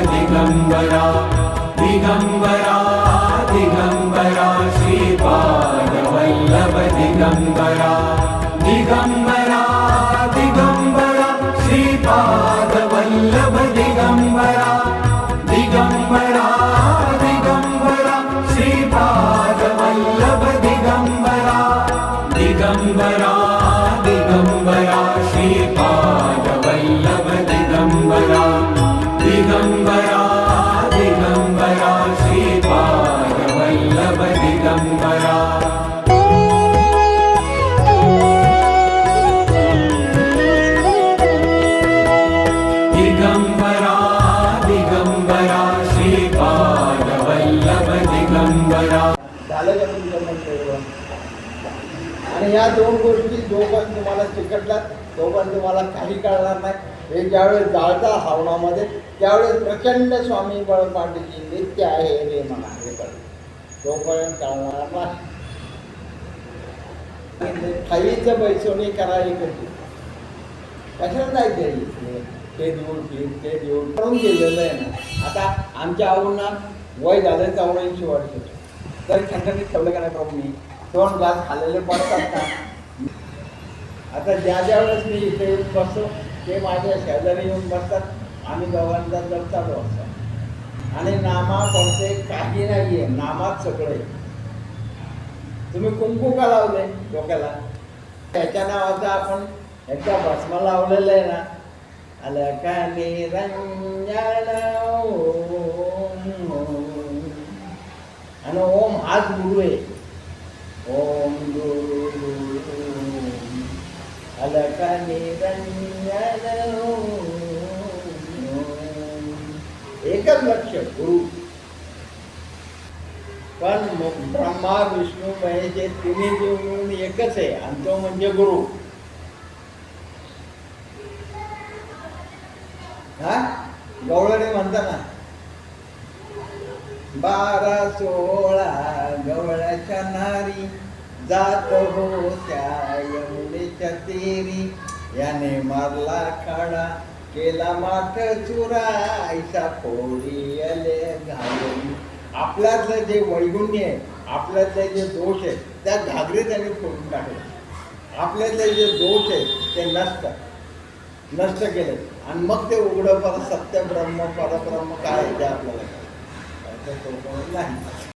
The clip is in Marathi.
दिगंबरा दिगंबरा दिगंबरा श्रीपाद वल्लभ दिगंबरा दिगंबरा दिगंबरा श्रीपाद वल्लभ दिगंबरा दिगंबरा दिगंबरा श्रीपाद वल्लभ दिगंबरा दिगंबरा दिगंबरा श्रीपाद वल्लभ दिगंबरा दिगंबरा दिगंबरा श्रीपाद वल्लभ दिगंबरा दिगंबरा दिगंबरा श्रीपाद वल्लभ दिगंबरा। झालं का तुमचं मंत्र? आणि या दोन गोष्टी दोघां तुम्हाला चिकटल्यात, दोघां तुम्हाला काही कळणार नाही. हे ज्यावेळेस जाळता हवनामध्ये त्यावेळेस प्रचंड स्वामी बळपांडीची नित्य आहे हे मला हे कळलं, तोपर्यंत कळणार नाही. खाईचं बैसोनी करायला कशी कशाला जायचं ते देऊन ते देऊन करून गेलेलं आहे ना. आता आमच्या आवडींना वय झालं 84 वर्ष तरी खंडणीत ठेवलं का नाही प्रभू मी 2 ग्लास खाल्लेले पडतात ना. आता ज्या वेळेस मी इथे येऊन बसतो ते माझ्या शेजारी येऊन बसतात, आम्ही दोघांचा जर चालू असतो आणि नामा कोणते काही नाही आहे, नामात सगळे. तुम्ही कुंकू का लावले डोक्याला? त्याच्या नावाचा आपण एकदा भस्म लावलेलं आहे ना, अलका निरंजन आणि ओम हाच गुरु आहे. ओम गुरु अलका निरंजन एकच लक्ष गुरु. पण ब्रह्मा विष्णू महेश हे तिन्ही जीव मिळून एकच आहे आणि तो म्हणजे गुरु. हा गवळणी म्हणता ना 12-16 गवळ्याच्या नारी जात होत्या यमुनेच्या तेरी, याने मारला खाडा केला माठ चुरा ऐसा फोडी आले घालून. आपल्यातलं जे वैगुण्य आहे, आपल्यातले जे दोष आहेत त्या घागरे त्यांनी फोडून टाकले. आपल्यातले जे दोष आहेत ते नष्ट केले आणि मग ते उघडं पर सत्य ब्रह्म परब्रह्म काय आहे ते आपल्याला नाही.